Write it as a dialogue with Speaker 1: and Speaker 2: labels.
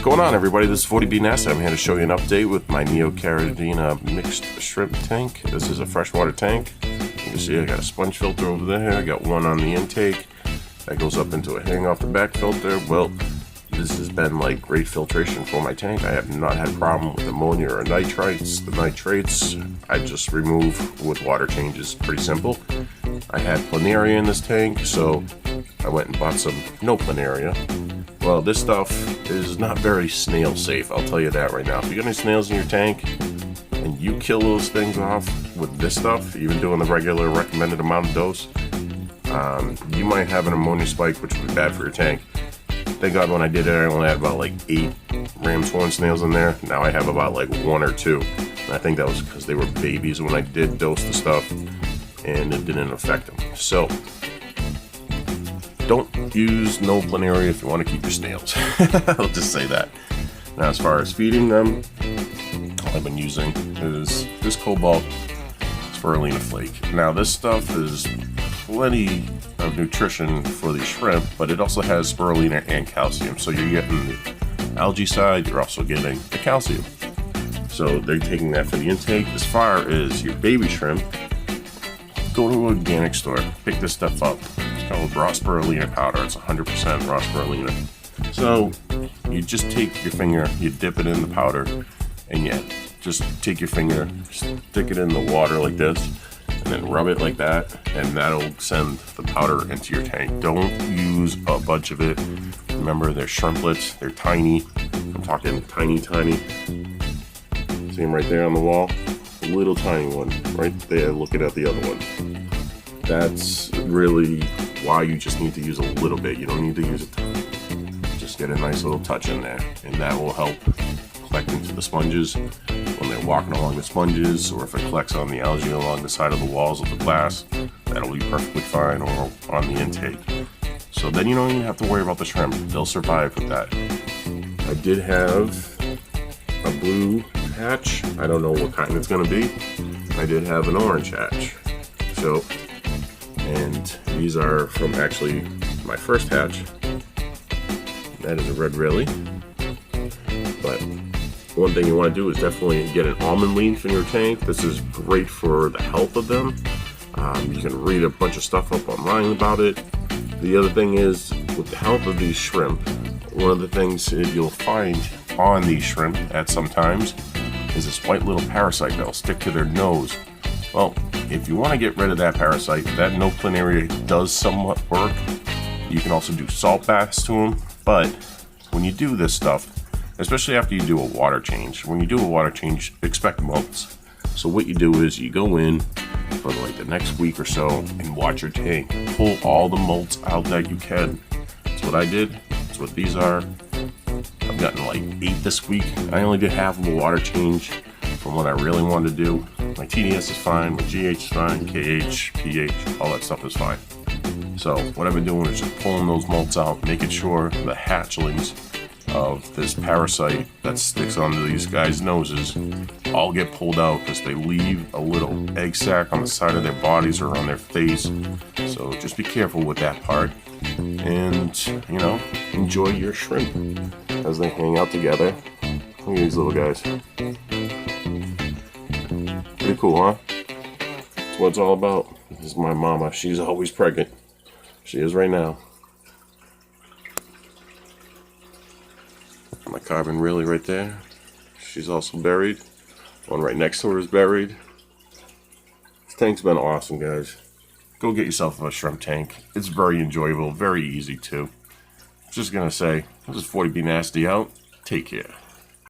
Speaker 1: going on, everybody? This is 40B Nasty. I'm here to show you an update with my Neocaridina mixed shrimp tank. This is a freshwater tank. You can see I got a sponge filter over there. I got one on the intake that goes up into a hang off the back filter. Well, this has been like great filtration for my tank. I have not had a problem with ammonia or nitrites. The nitrates I just remove with water changes. Pretty simple. I had planaria in this tank, so I went and bought some no planaria. Well, this stuff is not very snail safe, I'll tell you that right now. If you got any snails in your tank and you kill those things off with this stuff, even doing the regular recommended amount of dose, you might have an ammonia spike, which would be bad for your tank. Thank God when I did it, I only had about like 8 ram's horn snails in there. Now I have about like 1 or 2. And I think that was because they were babies when I did dose the stuff and it didn't affect them. So, don't use no planaria if you want to keep your snails. I'll just say that. Now, as far as feeding them, all I've been using is this cobalt spirulina flake. Now, this stuff is plenty of nutrition for the shrimp, but it also has spirulina and calcium. So you're getting the algae side, you're also getting the calcium. So they're taking that for the intake. As far as your baby shrimp, go to an organic store, pick this stuff up. It's called raw spirulina powder. It's 100% raw spirulina. So you just take your finger, you dip it in the powder, and you just take your finger, stick it in the water like this, and then rub it like that, and that'll send the powder into your tank. Don't use a bunch of it. Remember, they're shrimplets, they're tiny. I'm talking tiny. See them right there on the wall? A little tiny one, right there, looking at the other one. That's really why you just need to use a little bit. You don't need to use a ton. Just get a nice little touch in there, and that will help collect into the sponges when they're walking along the sponges, or if it collects on the algae along the side of the walls of the glass, that'll be perfectly fine, or on the intake. So then you don't even have to worry about the shrimp. They'll survive with that. I did have a blue hatch. I don't know what kind it's going to be. I did have an orange hatch. So, and these are from actually my first hatch. That is a red really. But one thing you want to do is definitely get an almond leaf in your tank. This is great for the health of them. You can read a bunch of stuff up online about it. The other thing is, with the health of these shrimp, one of the things you'll find on these shrimp at some times is this white little parasite that'll stick to their nose. Well, if you want to get rid of that parasite, that no planaria does somewhat work. You can also do salt baths to them, but when you do this stuff, especially after you do a water change, when you do a water change, expect molts. So what you do is you go in for like the next week or so and watch your tank. Pull all the molts out that you can. That's what I did. That's what these are. I've gotten like 8 this week. I only did half of a water change from what I really wanted to do. My TDS is fine, my GH is fine, KH, pH, all that stuff is fine. So what I've been doing is just pulling those molts out, making sure the hatchlings of this parasite that sticks onto these guys' noses all get pulled out, because they leave a little egg sac on the side of their bodies or on their face. So just be careful with that part, and you know, enjoy your shrimp as they hang out together. Look at these little guys. Pretty cool, huh? That's what it's all about. This is my mama. She's always pregnant. She is right now. My carbon really right there. She's also buried. One right next to her is buried. This tank's been awesome, guys. Go get yourself a shrimp tank. It's very enjoyable, very easy too. Just gonna say, this is 40B Nasty out. Take care.